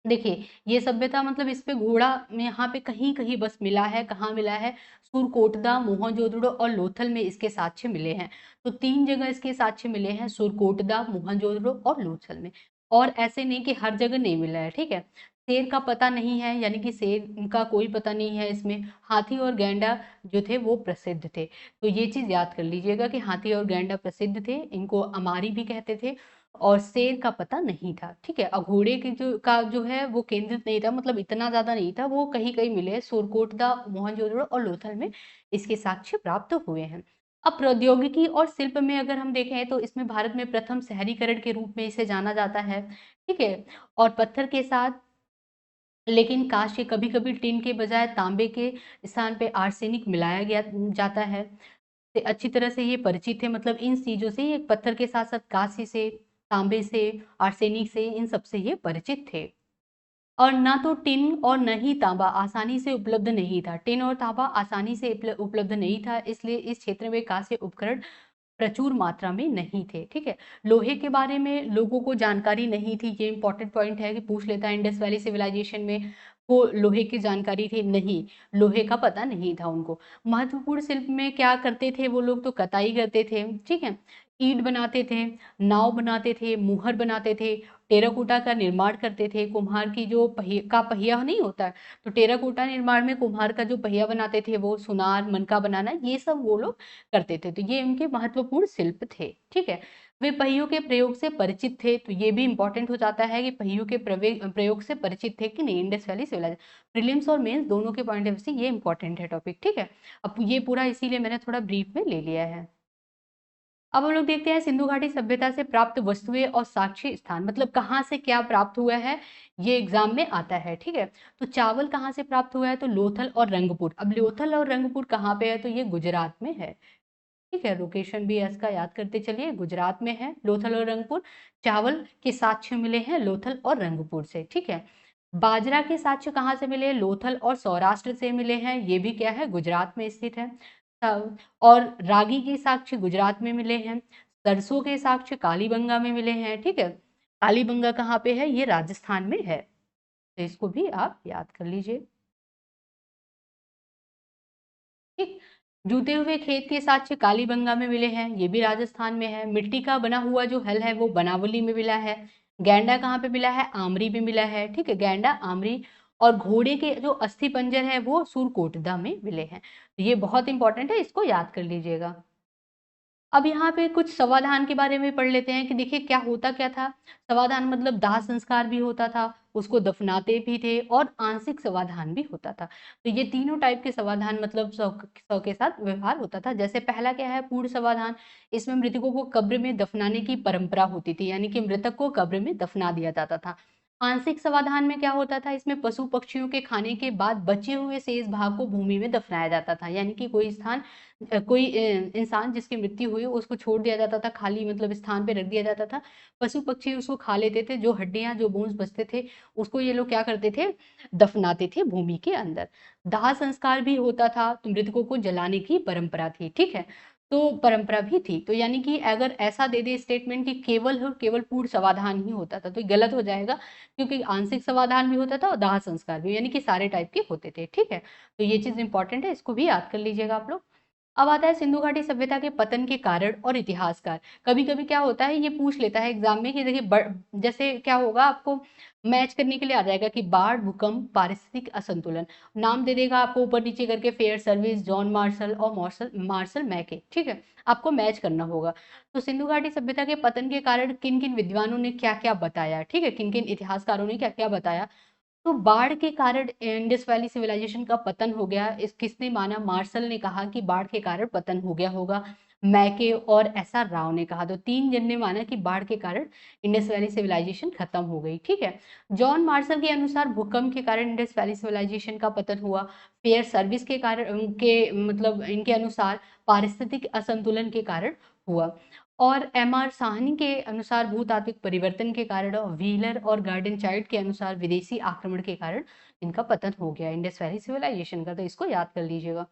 देखिए, ये सभ्यता, मतलब इस पे घोड़ा में यहाँ पे कहीं कहीं बस मिला है। कहाँ मिला है? सुरकोटदा, मोहनजोदड़ो और लोथल में इसके साक्ष्य मिले हैं। तो तीन जगह इसके साक्ष्य मिले हैं, सुरकोटदा, मोहनजोदड़ो और लोथल में। और ऐसे नहीं कि हर जगह नहीं मिला है। ठीक है। शेर का पता नहीं है, यानी कि शेर का कोई पता नहीं है इसमें। हाथी और गैंडा जो थे वो प्रसिद्ध थे। तो ये चीज याद कर लीजिएगा कि हाथी और गैंडा प्रसिद्ध थे, इनको अमारी भी कहते थे। और शेर का पता नहीं था। ठीक है। घोड़े के जो है वो केंद्रित नहीं था, मतलब इतना ज्यादा नहीं था, वो कहीं कहीं मिले, सुरकोटदा, मोहनजोदड़ो और लोथल में इसके साक्ष्य प्राप्त हुए हैं। अब प्रौद्योगिकी और शिल्प में अगर हम देखें तो इसमें भारत में प्रथम शहरीकरण के रूप में इसे जाना जाता है। ठीक है। और पत्थर के साथ, लेकिन कांच के, कभी कभी टिन के बजाय तांबे के स्थान पे आर्सेनिक मिलाया गया जाता है। से अच्छी तरह से ये परिचित है, मतलब इन चीजों से, ये पत्थर के साथ साथ कांस्य से, तांबे से, आर्सेनिक से, इन सब से ये परिचित थे। और ना तो टिन और न ही तांबा आसानी से उपलब्ध नहीं था। टिन और तांबा आसानी से उपलब्ध नहीं था, इसलिए इस क्षेत्र में कांस्य उपकरण प्रचुर मात्रा में नहीं थे। ठीक है। लोहे के बारे में लोगों को जानकारी नहीं थी। ये इंपॉर्टेंट पॉइंट है कि पूछ लेता है इंडस वैली सिविलाइजेशन में, को लोहे की जानकारी थी? नहीं, लोहे का पता नहीं था उनको। महत्वपूर्ण शिल्प में क्या करते थे वो लोग? तो कताई करते थे। ठीक है। ईंट बनाते थे, नाव बनाते थे, मुहर बनाते थे, टेराकोटा का निर्माण करते थे। कुम्हार की जो पहिया नहीं होता है, तो टेराकोटा निर्माण में कुम्हार का जो पहिया बनाते थे, वो सुनार, मनका बनाना, ये सब वो लोग करते थे। तो ये उनके महत्वपूर्ण शिल्प थे। ठीक है। वे पहियों के प्रयोग से परिचित थे। तो ये भी इंपॉर्टेंट हो जाता है कि पहियों के प्रयोग से परिचित थे कि नहीं इंडस वैली सिविलाइजेशन। प्रीलिम्स और मेंस दोनों के पॉइंट ऑफ व्यू से ये इंपॉर्टेंट है टॉपिक। ठीक है। अब ये पूरा इसीलिए मैंने थोड़ा ब्रीफ में ले लिया है। अब हम लोग देखते हैं सिंधु घाटी सभ्यता से प्राप्त वस्तुएं और साक्ष्य स्थान, मतलब कहाँ से क्या प्राप्त हुआ है, ये एग्जाम में आता है। ठीक है, तो चावल कहाँ से प्राप्त हुआ है, तो लोथल और रंगपुर। अब लोथल और रंगपुर कहाँ पे है, तो ये गुजरात में है। ठीक है, लोकेशन भी इसका याद करते चलिए, गुजरात में है लोथल और रंगपुर। चावल के साक्ष्य मिले हैं लोथल और रंगपुर से। ठीक है, बाजरा के साक्ष्य कहाँ से मिले, लोथल और सौराष्ट्र से मिले हैं, ये भी क्या है, गुजरात में स्थित है। और रागी के साक्ष्य गुजरात में मिले हैं। सरसों के साक्ष्य कालीबंगा में मिले हैं। ठीक है, कालीबंगा कहाँ पे है, ये राजस्थान में है, तो इसको भी आप याद कर लीजिए। ठीक, जूते हुए खेत के साक्ष्य कालीबंगा में मिले हैं, ये भी राजस्थान में है। मिट्टी का बना हुआ जो हल है वो बनावली में मिला है। गैंडा कहाँ पे मिला है, आमरी में मिला है। ठीक है, गैंडा आमरी। और घोड़े के जो अस्थि पंजर है वो सुरकोटदा में मिले हैं। तो ये बहुत इंपॉर्टेंट है, इसको याद कर लीजिएगा। अब यहाँ पे कुछ समाधान के बारे में पढ़ लेते हैं कि देखिए क्या होता क्या था। समाधान मतलब दाह संस्कार भी होता था, उसको दफनाते भी थे, और आंशिक समाधान भी होता था। तो ये तीनों टाइप के समाधान मतलब सौ के साथ व्यवहार होता था। जैसे पहला क्या है, पूर्ण समाधान। इसमें मृतकों को कब्र में दफनाने की परंपरा होती थी, यानी कि मृतक को कब्र में दफना दिया जाता था। आंशिक समाधान में क्या होता था, इसमें पशु पक्षियों के खाने के बाद बचे हुए शेष भाग को भूमि में दफनाया जाता था, यानी कि कोई स्थान कोई इंसान जिसकी मृत्यु हुई उसको छोड़ दिया जाता था, खाली मतलब स्थान पे रख दिया जाता था। पशु पक्षी उसको खा लेते थे, जो हड्डियां जो बोन्स बचते थे उसको ये लोग क्या करते थे, दफनाते थे भूमि के अंदर। दाह संस्कार भी होता था, तो मृतकों को जलाने की परंपरा थी। ठीक है, तो परंपरा भी थी, तो यानी कि अगर ऐसा दे दे स्टेटमेंट कि केवल और केवल पूर्ण समाधान ही होता था, तो ये गलत हो जाएगा, क्योंकि आंशिक समाधान भी होता था और दाह संस्कार भी, यानी कि सारे टाइप के होते थे। ठीक है, तो ये चीज इंपॉर्टेंट है, इसको भी याद कर लीजिएगा आप लोग। अब आता है सिंधु घाटी सभ्यता के पतन के कारण और इतिहासकार। कभी कभी क्या होता है, ये पूछ लेता है एग्जाम में कि देखिए जैसे क्या होगा, आपको मैच करने के लिए आ जाएगा कि बाढ़, भूकंप, पारिस्थितिक असंतुलन, नाम दे देगा आपको ऊपर नीचे करके, फेयर सर्विस, जॉन मार्शल और मार्शल मार्शल मैके। ठीक है, आपको मैच करना होगा। तो सिंधु घाटी सभ्यता के पतन के कारण किन किन विद्वानों ने क्या क्या बताया, ठीक है, किन किन इतिहासकारों ने क्या क्या बताया। तो बाढ़ के कारण इंडस वैली सिविलाइजेशन का पतन हो गया, इस किसने माना, मार्शल ने कहा कि बाढ़ के कारण पतन हो गया होगा। मैके और एसआर राव ने कहा, तो तीन जन ने माना कि बाढ़ के कारण इंडस वैली सिविलाइजेशन खत्म हो गई। ठीक है, जॉन मार्शल के अनुसार भूकंप के कारण इंडस वैली सिविलाइजेशन का पतन हुआ। फेयर सर्विस के कारण उनके मतलब इनके अनुसार पारिस्थितिक असंतुलन के कारण हुआ। और एम.आर. साहनी के अनुसार भूतात्विक परिवर्तन के कारण, और व्हीलर और गार्डन चाइल्ड के अनुसार विदेशी आक्रमण के कारण इनका पतन हो गया इंडस वैली सिविलाइजेशन का, तो इसको याद कर लीजिएगा।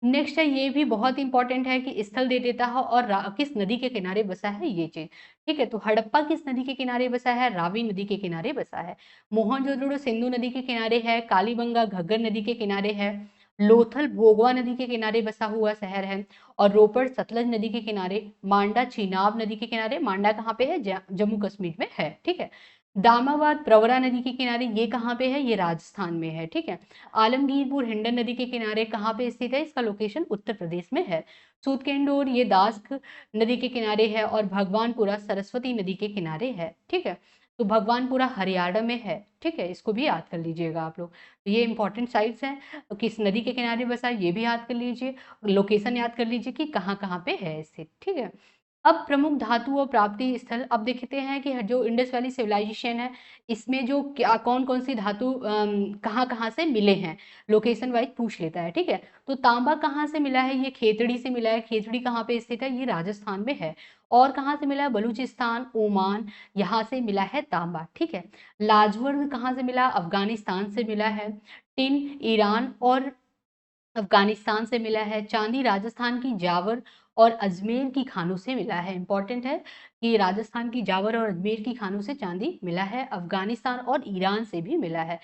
नेक्स्ट है, ये भी बहुत इंपॉर्टेंट है कि स्थल दे देता है और किस नदी के किनारे बसा है ये चीज। ठीक है, तो हड़प्पा किस नदी के किनारे बसा है, रावी नदी के किनारे बसा है। मोहनजोदड़ो सिंधु नदी के किनारे है। कालीबंगा घग्गर नदी के किनारे है। लोथल भोगवा नदी के किनारे बसा हुआ शहर है। और रोपड़ सतलज नदी के किनारे। मांडा चीनाब नदी के किनारे, मांडा कहाँ पे है, जम्मू कश्मीर में है। ठीक है, दामाबाद प्रवरा नदी के किनारे, ये कहाँ पे है, ये राजस्थान में है। ठीक है, आलमगीरपुर हिंडन नदी के किनारे कहाँ पे स्थित है, इसका लोकेशन उत्तर प्रदेश में है। सूदकेंडोर ये दास्क नदी के किनारे है। और भगवानपुरा सरस्वती नदी के किनारे है। ठीक है, तो भगवानपुरा हरियाणा में है। ठीक है, इसको भी याद कर लीजिएगा आप लोग। तो ये इंपॉर्टेंट साइट्स हैं, किस नदी के किनारे बसा है ये भी याद कर लीजिए, लोकेशन याद कर लीजिए कि कहाँ कहाँ पे है स्थित। ठीक है, अब प्रमुख धातु और प्राप्ति स्थल, अब देखते हैं कि जो इंडस वैली सिविलाइजेशन है, इसमें जो क्या कौन कौन सी धातु कहाँ कहाँ से मिले हैं, लोकेशन वाइज पूछ लेता है। ठीक है, तो तांबा कहाँ से मिला है, ये खेतड़ी से मिला है। खेतड़ी कहाँ पे स्थित है, ये राजस्थान में है। और कहाँ से मिला है, बलूचिस्तान, ओमान, यहाँ से मिला है तांबा। ठीक है, लाजवर्द कहाँ से मिला, अफगानिस्तान से मिला है। टिन ईरान और अफगानिस्तान से मिला है। चांदी राजस्थान की जावर और अजमेर की खानों से मिला है। इंपॉर्टेंट है कि राजस्थान की जावर और अजमेर की खानों से चांदी मिला है। अफगानिस्तान और ईरान से भी मिला है।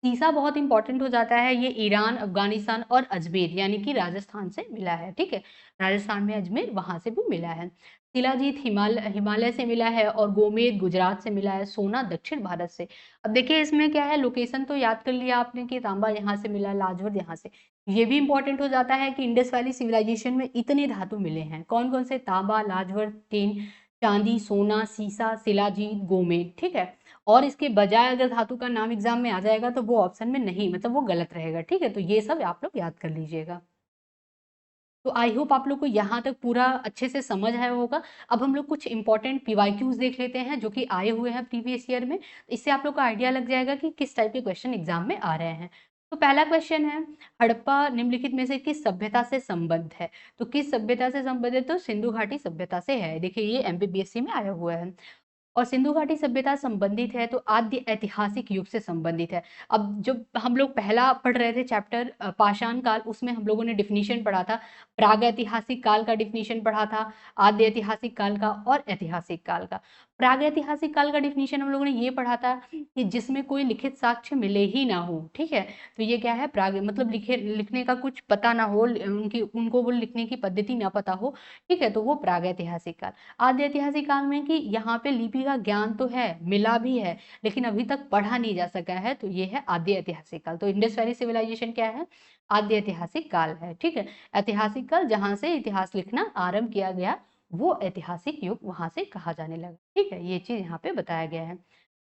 तीसरा बहुत इंपॉर्टेंट हो जाता है, ये ईरान, अफगानिस्तान और अजमेर, यानी कि राजस्थान से मिला है। ठीक है, राजस्थान में अजमेर, वहां से भी मिला है। शिलाजीत हिमालय से मिला है। और गोमेद गुजरात से मिला है। सोना दक्षिण भारत से। अब देखिए इसमें क्या है, लोकेशन तो याद कर लिया आपने कि तांबा यहाँ से मिला, लाजवद यहाँ से। ये भी इंपॉर्टेंट हो जाता है कि इंडस वैली सिविलाइजेशन में इतने धातु मिले हैं, कौन कौन से, तांबा, लाजवद, टिन, चांदी, सोना, सीसा, शिलाजीत, गोमेद। ठीक है, और इसके बजाय अगर धातु का नाम एग्जाम में आ जाएगा तो वो ऑप्शन में नहीं, मतलब वो गलत रहेगा। ठीक है, तो ये सब आप लोग याद कर लीजिएगा। तो आई होप आप लोग को यहाँ तक पूरा अच्छे से समझ आया होगा। अब हम लोग कुछ इंपॉर्टेंट पीवाईक्यूज देख लेते हैं जो कि आए हुए हैं प्रीवियस ईयर में। इससे आप लोग को आइडिया लग जाएगा कि किस टाइप के क्वेश्चन एग्जाम में आ रहे हैं। तो पहला क्वेश्चन है, हड़प्पा निम्नलिखित में से किस सभ्यता से संबद्ध है? तो किस सभ्यता से संबंधित? तो सिंधु घाटी सभ्यता से है। देखिए ये एमपीपीएससी में आया हुआ है। और सिंधु घाटी सभ्यता संबंधित है तो आद्य ऐतिहासिक युग से संबंधित है। अब जब हम लोग पहला पढ़ रहे थे चैप्टर पाषाण काल, उसमें हम लोगों ने डिफिनीशन पढ़ा था, प्राग ऐतिहासिक काल का डिफिनीशन पढ़ा था, आद्य ऐतिहासिक काल का और ऐतिहासिक काल का। प्राग ऐतिहासिक काल का डिफिनीशन हम लोगों ने ये पढ़ा था कि जिसमें कोई लिखित साक्ष्य मिले ही ना हो, ठीक है। तो ये क्या है, प्राग मतलब लिखने का कुछ पता ना हो, उनको वो लिखने की पद्धति ना पता हो, ठीक है, तो वो प्राग ऐतिहासिक काल। आद्य ऐतिहासिक काल में कि यहाँ पे लिपि का ज्ञान तो है, मिला भी है, लेकिन अभी तक पढ़ा नहीं जा सका है, तो ये है आद्य ऐतिहासिक काल। तो इंडस वैली सिविलाइजेशन क्या है? आद्य ऐतिहासिक काल है, ठीक है। ऐतिहासिक काल जहां से इतिहास लिखना आरंभ किया गया, वो ऐतिहासिक युग वहां से कहा जाने लगा, ठीक है। ये चीज यहाँ पे बताया गया है।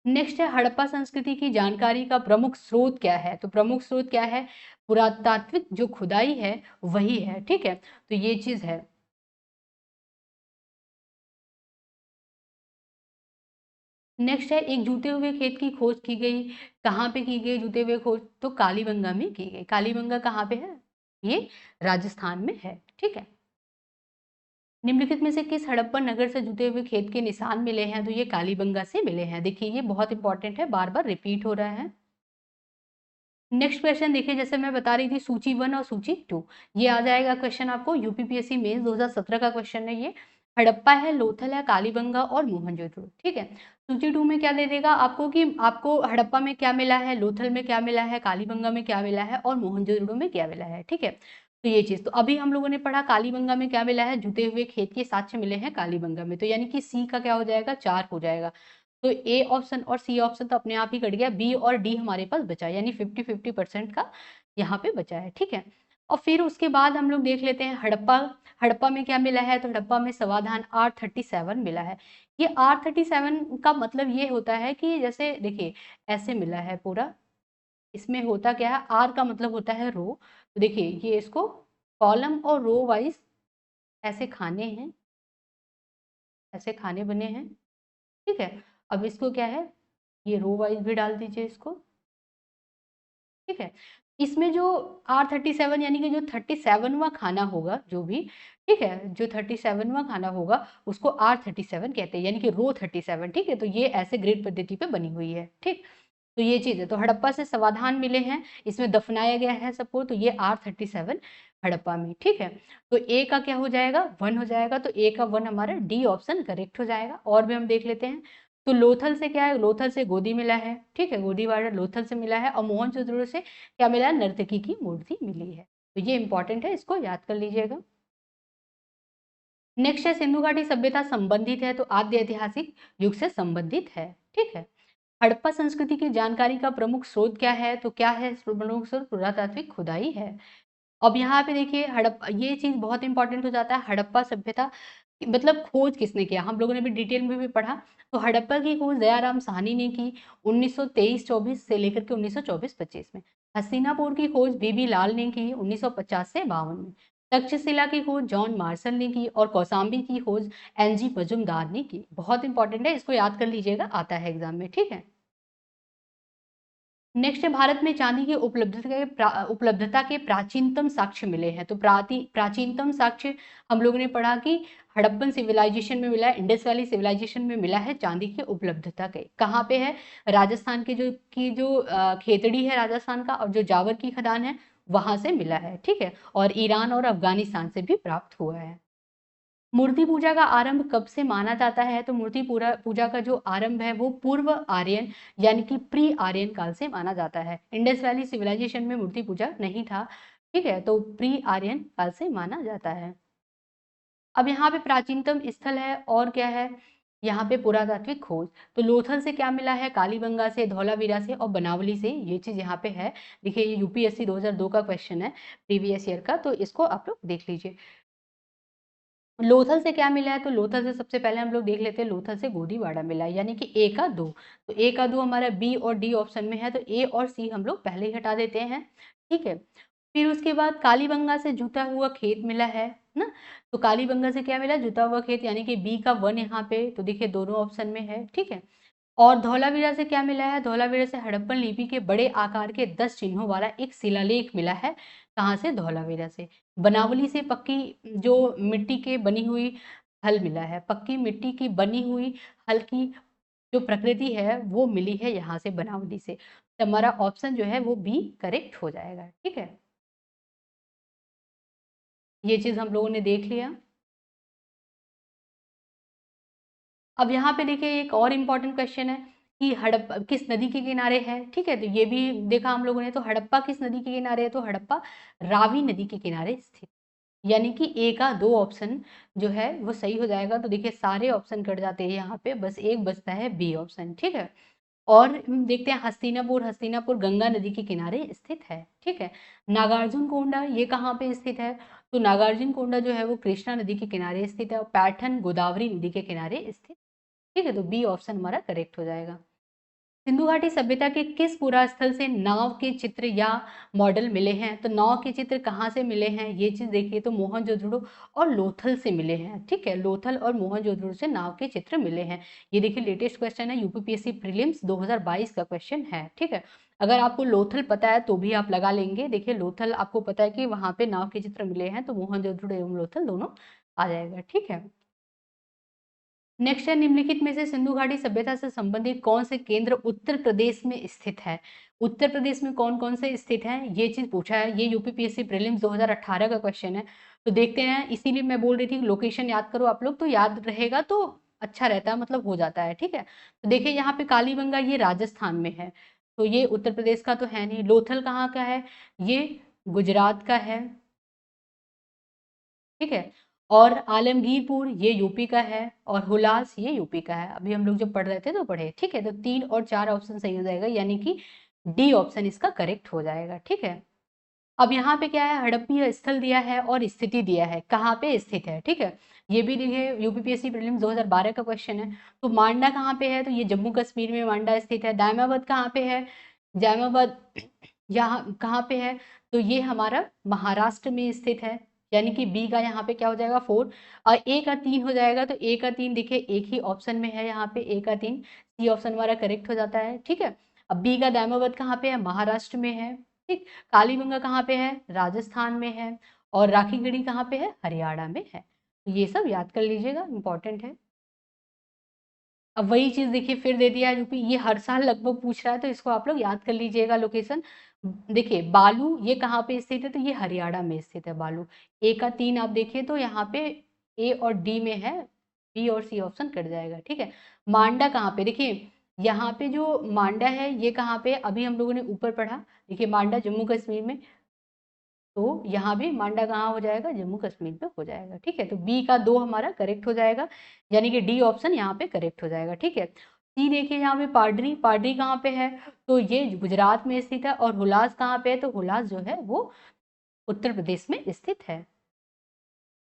नेक्स्ट है, हड़प्पा संस्कृति की जानकारी का प्रमुख स्रोत क्या है? तो प्रमुख स्रोत क्या है? पुरातात्विक जो खुदाई है वही है, ठीक है। तो ये चीज है। नेक्स्ट है, एक जूते हुए खेत की खोज की गई। कहाँ पे की गई जूते हुए खोज? तो कालीबंगा में की गई। कालीबंगा कहाँ पे है? ये राजस्थान में है, ठीक है। निम्नलिखित में से किस हड़प्पन नगर से जुते हुए खेत के निशान मिले हैं? तो ये कालीबंगा से मिले हैं। देखिए ये बहुत इंपॉर्टेंट है, बार बार रिपीट हो रहा है। नेक्स्ट क्वेश्चन देखिए, जैसे मैं बता रही थी सूची 1 और सूची 2, ये आ जाएगा क्वेश्चन आपको यूपीपीएससी मेंस 2017 का क्वेश्चन है ये। हड़प्पा है, लोथल है, कालीबंगा और मोहनजोदड़ो, ठीक है। सूची 2 में क्या दे देगा आपको कि आपको हड़प्पा में क्या मिला है, लोथल में क्या मिला है, कालीबंगा में क्या मिला है और मोहनजोदड़ो में क्या मिला है, ठीक है। तो ये चीज, तो अभी हम लोगों ने पढ़ा कालीबंगा में क्या मिला है, जुते हुए खेत के साक्ष्य मिले हैं कालीबंगा में, तो यानी कि सी का क्या हो जाएगा, 4 हो जाएगा। तो ए ऑप्शन और सी ऑप्शन तो अपने आप ही कट गया, बी और डी हमारे पास बचा, यानी 50-50% का यहाँ पे बचा है, ठीक है। और फिर उसके बाद हम लोग देख लेते हैं हड़प्पा। हड़प्पा में क्या मिला है? तो हड़प्पा में समाधान R37 मिला है। ये R37 का मतलब ये होता है कि जैसे देखिए ऐसे मिला है पूरा, इसमें होता क्या है, आर का मतलब होता है रो। तो देखिए ये इसको कॉलम और रो वाइज ऐसे खाने हैं, ऐसे खाने बने हैं, ठीक है। अब इसको क्या है, ये रो वाइज भी डाल दीजिए इसको, ठीक है। इसमें जो R37 यानी कि जो 37वां खाना होगा जो भी, ठीक है, जो 37वां खाना होगा उसको R37 कहते हैं, यानी कि रो 37, ठीक है। तो ये ऐसे ग्रिड पद्धति पे बनी हुई है, ठीक। तो ये चीज है, तो हड़प्पा से समाधान मिले हैं, इसमें दफनाया गया है सबको, तो ये R37 हड़प्पा में, ठीक है। तो ए का क्या हो जाएगा, 1 हो जाएगा, तो ए का 1 हमारा डी ऑप्शन करेक्ट हो जाएगा। और भी हम देख लेते हैं। तो लोथल से क्या है, लोथल से गोदी मिला है, ठीक है, गोदी वाड़ा लोथल से मिला है। और मोहनजोदड़ो से क्या मिला है, नर्तकी की मूर्ति मिली है। तो ये इंपॉर्टेंट है, इसको याद कर लीजिएगा। नेक्स्ट है, सिंधु घाटी सभ्यता संबंधित है, तो आद्य ऐतिहासिक युग से संबंधित है, ठीक है। हड़प्पा संस्कृति की जानकारी का प्रमुख स्रोत क्या है? तो क्या है प्रमुख स्रोत? पुरातात्विक खुदाई है। अब यहाँ पे देखिए हड़प्पा, ये चीज बहुत इंपॉर्टेंट हो जाता है, हड़प्पा सभ्यता मतलब खोज किसने किया, हम लोगों ने भी डिटेल में भी पढ़ा। तो हड़प्पा की खोज दयाराम साहनी ने की 1923-24 से लेकर के 1924-25 में। हस्तिनापुर की खोज बीबी लाल ने की 1950 से 52 में। तक्षशिला की खोज जॉन मार्शल ने की और कौसाम्बी की खोज एनजी मजुमदार ने की। बहुत इंपॉर्टेंट है, इसको याद कर लीजिएगा, आता है एग्जाम में, ठीक है। नेक्स्ट है, भारत में चांदी की उपलब्धता के प्राचीनतम साक्ष्य मिले हैं। तो प्राचीनतम साक्ष्य हम लोगों ने पढ़ा कि हड़प्पन सिविलाइजेशन में मिला है, इंडस वैली सिविलाइजेशन में मिला है चांदी की उपलब्धता के। कहाँ पे है? राजस्थान के जो खेतड़ी है राजस्थान का, और जो जावर की खदान है वहां से मिला है, ठीक है। और ईरान और अफगानिस्तान से भी प्राप्त हुआ है। मूर्ति पूजा का आरंभ कब से माना जाता है? तो मूर्ति पूरा पूजा का जो आरंभ है वो पूर्व आर्यन यानी कि प्री आर्यन काल से माना जाता है। इंडस वैली सिविलाइजेशन में मूर्ति पूजा नहीं था, ठीक है, तो प्री आर्यन काल से माना जाता है। अब यहाँ पे प्राचीनतम स्थल है और क्या है, यहाँ पे पुरातात्विक खोज। तो लोथल से क्या मिला है, कालीबंगा से, धौलावीरा से और बनावली से, ये चीज यहाँ पे है। देखिए ये यूपीएससी 2002 का क्वेश्चन है, प्रीवियस ईयर का, तो इसको आप लोग देख लीजिए। लोथल से क्या मिला है? तो लोथल से सबसे पहले हम लोग देख लेते हैं, लोथल से गोदीवाड़ा मिला है, यानी कि ए का 2। तो ए का 2 हमारा बी और डी ऑप्शन में है, तो ए और सी हम लोग पहले ही हटा देते हैं, ठीक है। फिर उसके बाद कालीबंगा से जुता हुआ खेत मिला है ना। तो कालीबंगा से क्या मिला, जुता हुआ खेत, यानी कि बी का 1 यहाँ पे, तो देखिए दोनों ऑप्शन में है, ठीक है। और धौलावीरा से क्या मिला है, धौलावीरा से हड़प्पन लिपि के बड़े आकार के 10 चिन्हों वाला एक शिलालेख मिला है। कहाँ से, धौलावीरा से। बनावली से पक्की जो मिट्टी के बनी हुई हल मिला है, पक्की मिट्टी की बनी हुई हल की जो प्रकृति है वो मिली है यहाँ से, बनावली से। तो हमारा ऑप्शन जो है वो बी करेक्ट हो जाएगा, ठीक है। ये चीज हम लोगों ने देख लिया। अब यहाँ पे देखिए एक और इम्पोर्टेंट क्वेश्चन है कि हड़प्पा किस नदी के किनारे है, ठीक है। तो ये भी देखा हम लोगों ने, तो हड़प्पा किस नदी के किनारे है, तो हड़प्पा रावी नदी के किनारे स्थित, यानी कि ए का 2 ऑप्शन जो है वो सही हो जाएगा। तो देखिए सारे ऑप्शन कट जाते हैं यहाँ पे, बस एक बचता है बी ऑप्शन, ठीक है। और देखते हैं हस्तिनापुर, हस्तिनापुर गंगा नदी के किनारे स्थित है, ठीक है। नागार्जुन कोंडा ये कहाँ पे स्थित है, तो नागार्जुन कोंडा जो है वो कृष्णा नदी के किनारे स्थित है, और पैठन गोदावरी नदी के किनारे स्थित, ठीक है। तो बी ऑप्शन हमारा करेक्ट हो जाएगा। सिंधु घाटी सभ्यता के किस पुरास्थल से नाव के चित्र या मॉडल मिले हैं, तो नाव के चित्र कहाँ से मिले हैं, ये चीज देखिए, तो मोहनजोदड़ो और लोथल से मिले हैं, ठीक है। लोथल और मोहनजोदड़ो से नाव के चित्र मिले हैं। ये देखिए लेटेस्ट क्वेश्चन है, यूपीपीएससी प्रीलिम्स 2022 का क्वेश्चन है, ठीक है। अगर आपको लोथल पता है तो भी आप लगा लेंगे। देखिए लोथल आपको पता है कि वहां पे नाव के चित्र मिले हैं, तो मोहनजोदड़ो एवं लोथल दोनों आ जाएगा, ठीक है। नेक्स्ट है, निम्नलिखित में से सिंधु घाटी सभ्यता से संबंधित कौन से केंद्र उत्तर प्रदेश में स्थित है। उत्तर प्रदेश में कौन कौन से स्थित हैं, ये चीज पूछा है। ये यूपीपीएससी प्रीलिम्स 2018 का क्वेश्चन है। तो देखते हैं, इसीलिए मैं बोल रही थी लोकेशन याद करो आप लोग, तो याद रहेगा तो अच्छा रहता है, मतलब हो जाता है, ठीक है। तो देखिए यहाँ पे कालीबंगा ये राजस्थान में है, तो ये उत्तर प्रदेश का तो है नहीं। लोथल कहाँ का है, ये गुजरात का है, ठीक है। और आलमगीरपुर ये यूपी का है, और हुलास ये यूपी का है। अभी हम लोग जब पढ़ रहे थे तो पढ़े, ठीक है। तो 3 और 4 ऑप्शन सही हो जाएगा, यानी कि डी ऑप्शन इसका करेक्ट हो जाएगा, ठीक है। अब यहाँ पे क्या है, हड़प्पीय स्थल दिया है और स्थिति दिया है, कहाँ पे स्थित है, ठीक है। ये भी देखिए यूपीपीएससी प्रीलिम्स 2012 का क्वेश्चन है। तो मांडा कहाँ पे है, तो ये जम्मू कश्मीर में मांडा स्थित है। दायमाबाद कहाँ पे है, जायमाबाद यहाँ कहाँ पे है, तो ये हमारा महाराष्ट्र में स्थित है, यानी कि बी का यहाँ पे क्या हो जाएगा 4। और ए का 3 हो जाएगा, तो ए का 3 देखिए एक ही ऑप्शन में है, यहाँ पे ए का 3, सी ऑप्शन हमारा करेक्ट हो जाता है, ठीक है। अब बी का दायमाबाद कहाँ पे है, महाराष्ट्र में है, ठीक। कालीबंगा कहाँ पे है, राजस्थान में है। और राखीगढ़ी कहाँ पे है, हरियाणा में है। तो ये सब याद कर लीजिएगा, इंपॉर्टेंट है। अब वही चीज देखिए फिर दे दिया है यूपी, ये हर साल लगभग पूछ रहा है, तो इसको आप लोग याद कर लीजिएगा लोकेशन। देखिए बालू ये कहाँ पे स्थित है, तो ये हरियाणा में स्थित है बालू। ए का 3 आप देखिए तो यहाँ पे ए और डी में है, बी और सी ऑप्शन कट जाएगा, ठीक है। मांडा कहाँ पे, देखिए यहाँ पे जो मांडा है ये कहाँ पे, अभी हम लोगों ने ऊपर पढ़ा, देखिए मांडा जम्मू कश्मीर में, तो यहाँ भी मांडा कहाँ हो जाएगा, जम्मू कश्मीर पे हो जाएगा, ठीक है। तो बी का 2 हमारा करेक्ट हो जाएगा, यानी कि डी ऑप्शन यहाँ पे करेक्ट हो जाएगा, ठीक है। सी देखिए यहाँ पे पाडरी, पाडरी कहाँ पे है, तो ये गुजरात में स्थित है। और हुलास कहाँ पे है, तो हुलास जो है वो उत्तर प्रदेश में स्थित है।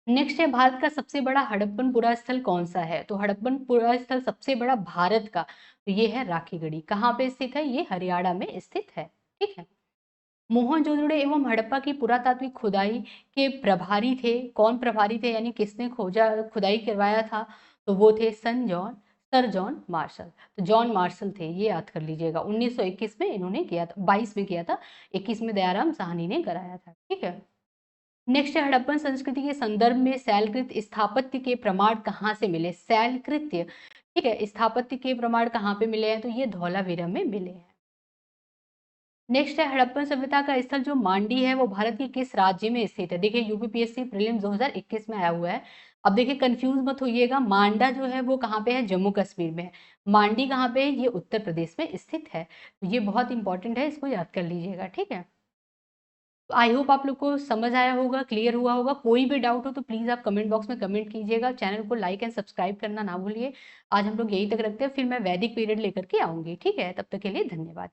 नेक्स्ट है, भारत का सबसे बड़ा हड़प्पन पुरास्थल कौन सा है, तो हड़प्पन पुरास्थल सबसे बड़ा भारत का, तो ये है राखीगढ़ी। कहाँ पे स्थित है, ये हरियाणा में स्थित है, ठीक है। मोहनजोदड़ो एवं हड़प्पा की पुरातात्विक खुदाई के प्रभारी थे, कौन प्रभारी थे, यानी किसने खोजा खुदाई करवाया था, तो वो थे सर जॉन मार्शल। तो जॉन मार्शल थे, ये याद कर लीजिएगा। 1921 में इन्होंने किया था, 22 में किया था, 21 में दयाराम साहनी ने कराया था, ठीक है। नेक्स्ट है, हड़प्पन संस्कृति के संदर्भ में शैलकृत स्थापत्य के प्रमाण कहाँ से मिले, शैलकृत्य, ठीक है, स्थापत्य के प्रमाण कहाँ पे मिले हैं, तो ये धौलावीरा में मिले हैं। नेक्स्ट है, हड़प्पन सभ्यता का स्थल जो मांडी है वो भारत के किस राज्य में स्थित है, देखिए यूपीपीएससी प्रीलिम्स 2021 में आया हुआ है। अब देखिए कंफ्यूज मत होइएगा, मांडा जो है वो कहाँ पे है, जम्मू कश्मीर में है। मांडी कहाँ पे है, ये उत्तर प्रदेश में स्थित है। तो ये बहुत इंपॉर्टेंट है, इसको याद कर लीजिएगा, ठीक है। तो आई होप आप लोग को समझ आया होगा, क्लियर हुआ होगा। कोई भी डाउट हो तो प्लीज आप कमेंट बॉक्स में कमेंट कीजिएगा। चैनल को लाइक एंड सब्सक्राइब करना ना भूलिए। आज हम लोग यही तक रखते हैं, फिर मैं वैदिक पीरियड लेकर के आऊंगी, ठीक है। तब तक के लिए धन्यवाद।